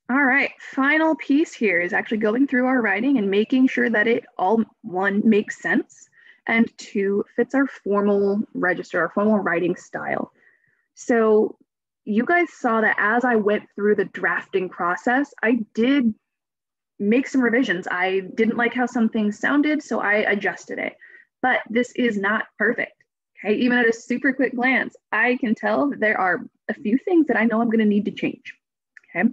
All right, final piece here is actually going through our writing and making sure that it all, one, makes sense, and two, fits our formal register, our formal writing style. So you guys saw that as I went through the drafting process, I did make some revisions. I didn't like how some things sounded, so I adjusted it. But this is not perfect. Okay, even at a super quick glance, I can tell that there are a few things that I know I'm going to need to change. Okay,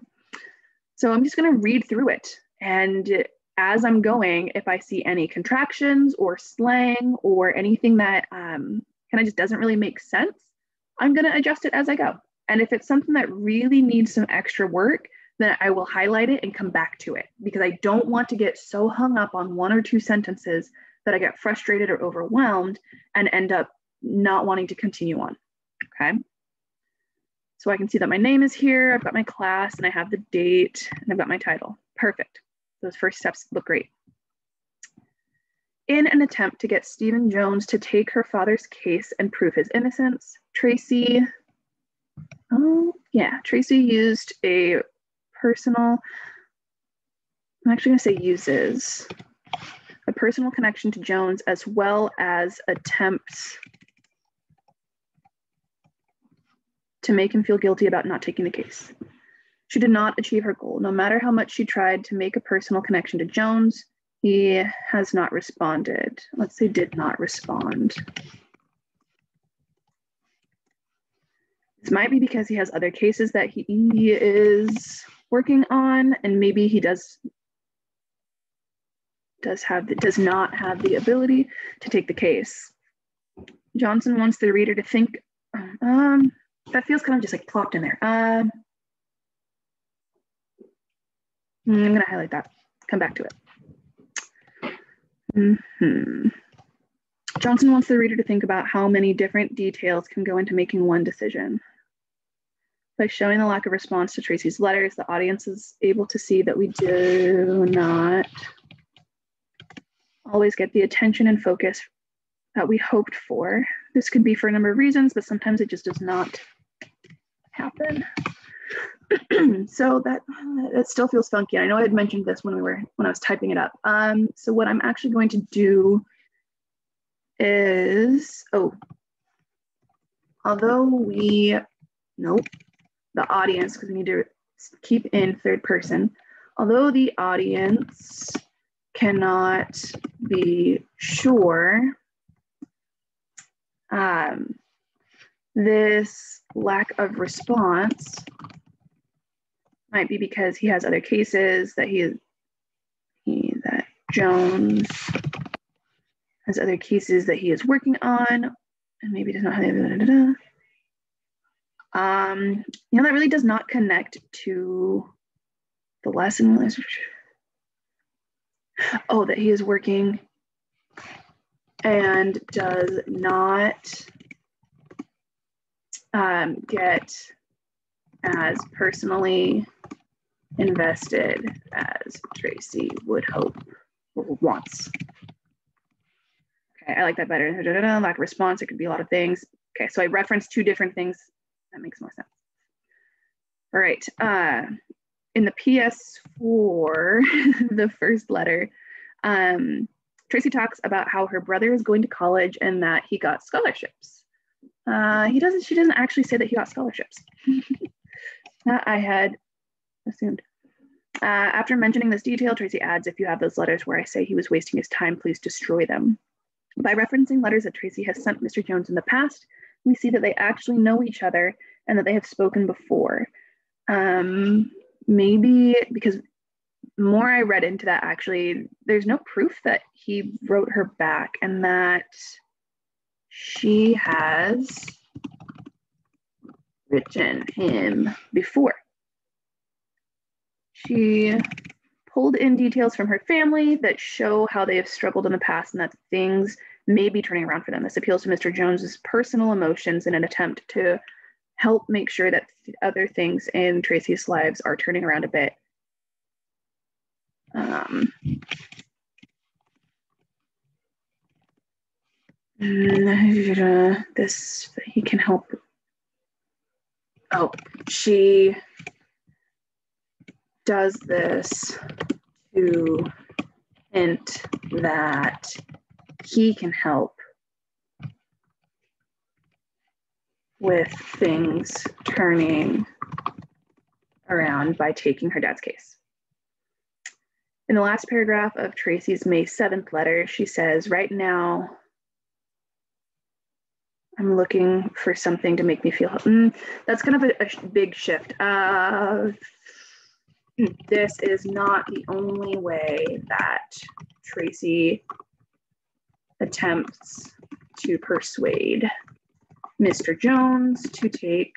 so I'm just going to read through it. And as I'm going, if I see any contractions or slang or anything that kind of just doesn't really make sense, I'm going to adjust it as I go. And if it's something that really needs some extra work, then I will highlight it and come back to it, because I don't want to get so hung up on one or two sentences that I get frustrated or overwhelmed and end up not wanting to continue on. Okay. So I can see that my name is here, I've got my class, and I have the date, and I've got my title. Perfect. Those first steps look great. In an attempt to get Stephen Jones to take her father's case and prove his innocence, Tracy used a personal, I'm actually going to say uses, a personal connection to Jones, as well as attempts to make him feel guilty about not taking the case. She did not achieve her goal. No matter how much she tried to make a personal connection to Jones, he has not responded. Let's say did not respond. This might be because he has other cases that he is working on, and maybe he does not have the ability to take the case. Johnson wants the reader to think, that feels kind of just like plopped in there. I'm going to highlight that, come back to it. Johnson wants the reader to think about how many different details can go into making one decision. By showing the lack of response to Tracy's letters, the audience is able to see that we do not always get the attention and focus that we hoped for. This could be for a number of reasons, but sometimes it just does not happen. So that it still feels funky. I know I had mentioned this when I was typing it up. So what I'm actually going to do is, the audience, because we need to keep in third person. Although the audience cannot be sure, this lack of response might be because he has other cases that that Jones has other cases that he is working on, and maybe does not have that really does not connect to the lesson. That he is working and does not get as personally invested as Tracy would hope or wants. Okay, I like that better. Lack of response, it could be a lot of things. Okay, so I referenced two different things. That makes more sense. All right, in the PS4, the first letter, Tracy talks about how her brother is going to college and that he got scholarships. She doesn't actually say that he got scholarships. That I had assumed. After mentioning this detail, Tracy adds, if you have those letters where I say he was wasting his time, please destroy them. By referencing letters that Tracy has sent Mr. Jones in the past, we see that they actually know each other and that they have spoken before. Maybe because the more I read into that, actually, there's no proof that he wrote her back and that she has written him before. She pulled in details from her family that show how they have struggled in the past and that things may be turning around for them. This appeals to Mr. Jones's personal emotions in an attempt to help make sure that other things in Tracy's lives are turning around a bit. This, he can help. She does this to hint that he can help with things turning around by taking her dad's case. In the last paragraph of Tracy's May 7th letter, she says, right now, I'm looking for something to make me feel, that's kind of a big shift. This is not the only way that Tracy attempts to persuade Mr. Jones to take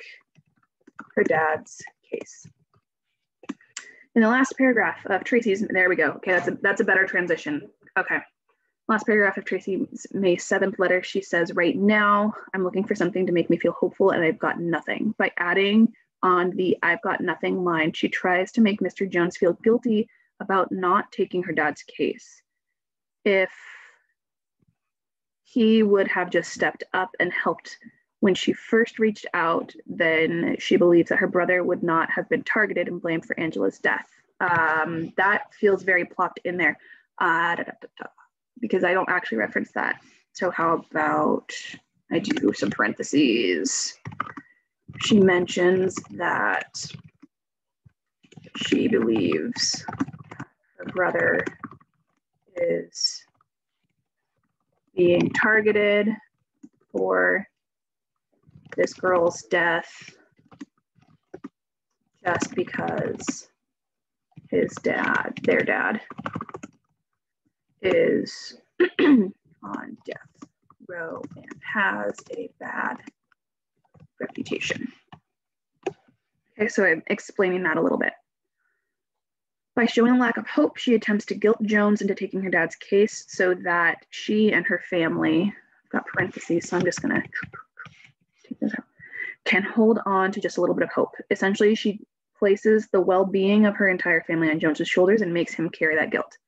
her dad's case. In the last paragraph of Tracy's, there we go. Okay, that's a better transition. Okay. Last paragraph of Tracy's May 7th letter, she says, right now, I'm looking for something to make me feel hopeful and I've got nothing. By adding on the I've got nothing line, she tries to make Mr. Jones feel guilty about not taking her dad's case. If he would have just stepped up and helped when she first reached out, then she believes that her brother would not have been targeted and blamed for Angela's death. That feels very plopped in there because I don't actually reference that. So how about I do some parentheses. She mentions that she believes her brother is being targeted for this girl's death just because their dad is on death row and has a bad reputation. Okay, so I'm explaining that a little bit. By showing a lack of hope, she attempts to guilt Jones into taking her dad's case so that she and her family, I've got parentheses, so I'm just gonna take this out, can hold on to just a little bit of hope. Essentially, she places the well-being of her entire family on Jones's shoulders and makes him carry that guilt.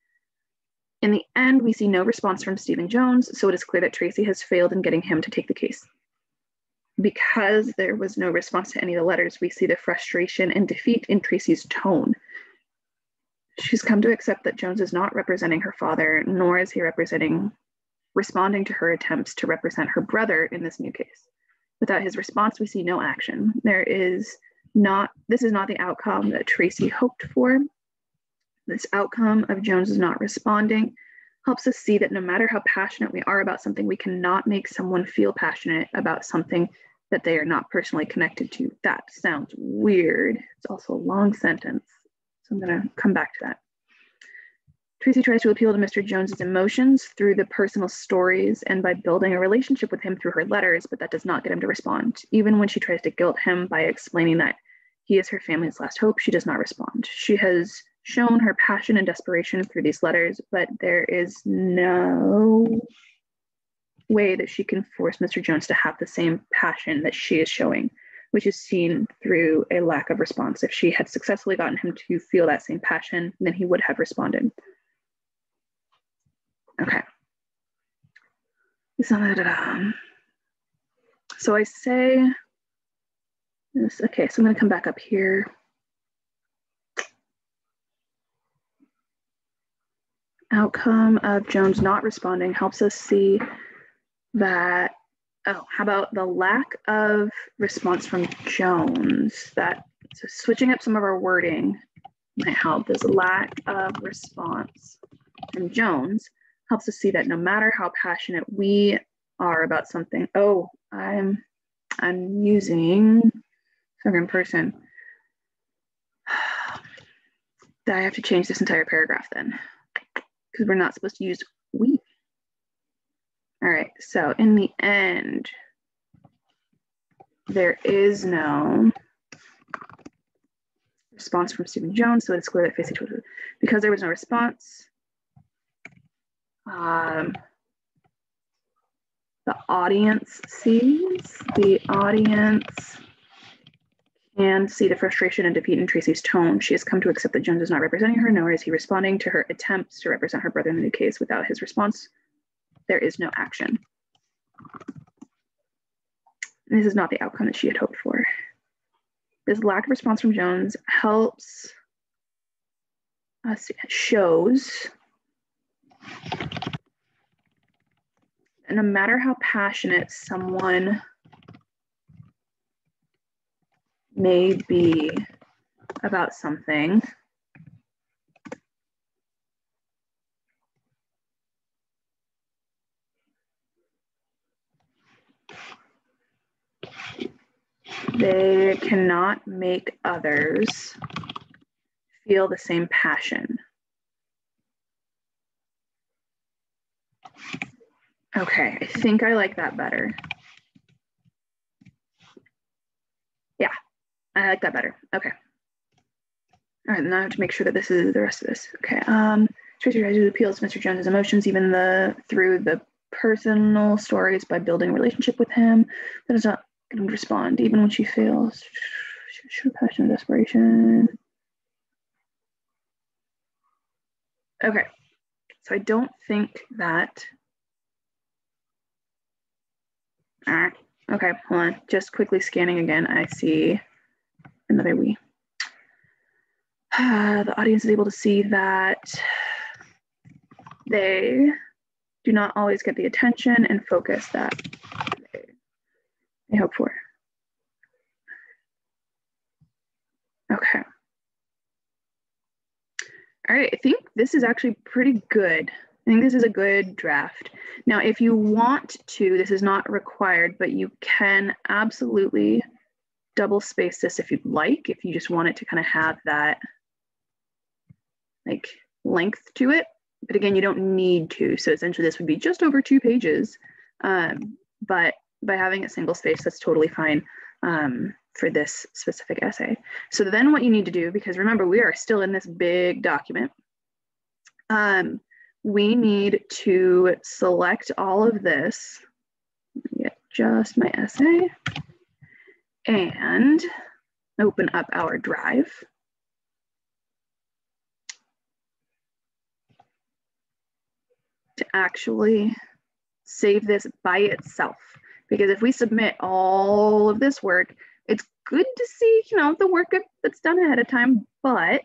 In the end, we see no response from Stephen Jones, so it is clear that Tracy has failed in getting him to take the case. Because there was no response to any of the letters, we see the frustration and defeat in Tracy's tone. She's come to accept that Jones is not representing her father, nor is he responding to her attempts to represent her brother in this new case. Without his response, we see no action. This is not the outcome that Tracy hoped for. This outcome of Jones is not responding helps us see that no matter how passionate we are about something, we cannot make someone feel passionate about something that they are not personally connected to. That sounds weird. It's also a long sentence, so I'm going to come back to that. Tracy tries to appeal to Mr. Jones's emotions through the personal stories and by building a relationship with him through her letters, but that does not get him to respond. Even when she tries to guilt him by explaining that he is her family's last hope, she does not respond. She has shown her passion and desperation through these letters, but there is no way that she can force Mr. Jones to have the same passion that she is showing, which is seen through a lack of response. If she had successfully gotten him to feel that same passion, then he would have responded. Okay. So I say this, okay, so I'm going to come back up here. Outcome of Jones not responding helps us see that, how about the lack of response from Jones? So switching up some of our wording might help. This lack of response from Jones helps us see that no matter how passionate we are about something, I'm using second person. I have to change this entire paragraph then, because we're not supposed to use we. All right, so in the end, there is no response from Stephen Jones, so it's clear that Tracy, because there was no response, the audience can see the frustration and defeat in Tracy's tone. She has come to accept that Jones is not representing her, nor is he responding to her attempts to represent her brother in the new case. Without his response, there is no action. And this is not the outcome that she had hoped for. This lack of response from Jones helps shows, and no matter how passionate someone may be about something, they cannot make others feel the same passion. Okay, I think I like that better. Yeah, I like that better. Okay. All right, now I have to make sure that this is the rest of this. Okay. Tracy tries to appeal to Mr. Jones's emotions, even through the personal stories, by building a relationship with him. That is not going to respond, even when she fails. Show passion and desperation. Okay, so I don't think that. All right. Okay, hold on. Just quickly scanning again. I see another we. The audience is able to see that they do not always get the attention and focus that they hope for. Okay. All right, I think this is actually pretty good. I think this is a good draft. Now, if you want to, this is not required, but you can absolutely double space this if you'd like, if you just want it to kind of have that like length to it. But again, you don't need to. So essentially this would be just over 2 pages. But by having a single space, that's totally fine for this specific essay. So then what you need to do, because remember, we are still in this big document, we need to select all of this, get just my essay, and open up our drive. To actually save this by itself. Because if we submit all of this work, it's good to see, you know, the work that's done ahead of time, but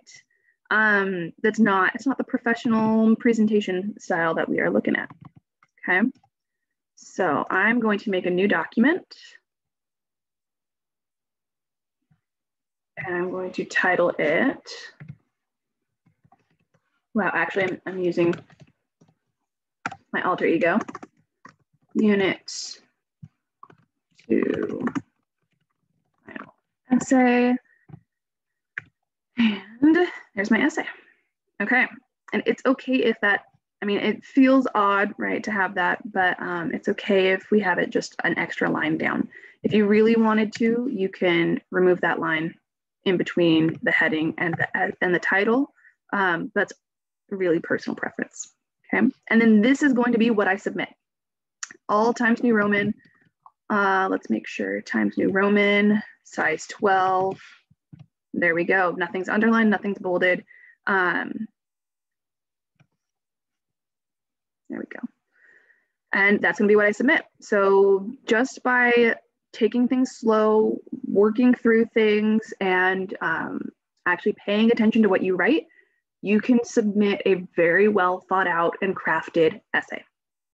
it's not the professional presentation style that we are looking at. Okay, so I'm going to make a new document, and I'm going to title it. Well, actually, I'm using my alter ego. Unit 2 final essay. And there's my essay. Okay, and it's okay if that, I mean, it feels odd, right, to have that, but it's okay if we have it just an extra line down. If you really wanted to, you can remove that line in between the heading and the title. That's really personal preference. Okay, and then this is going to be what I submit. All Times New Roman. Let's make sure Times New Roman, size 12. There we go. Nothing's underlined, nothing's bolded. There we go. And that's gonna be what I submit. So just by taking things slow, working through things, and actually paying attention to what you write, you can submit a very well thought out and crafted essay.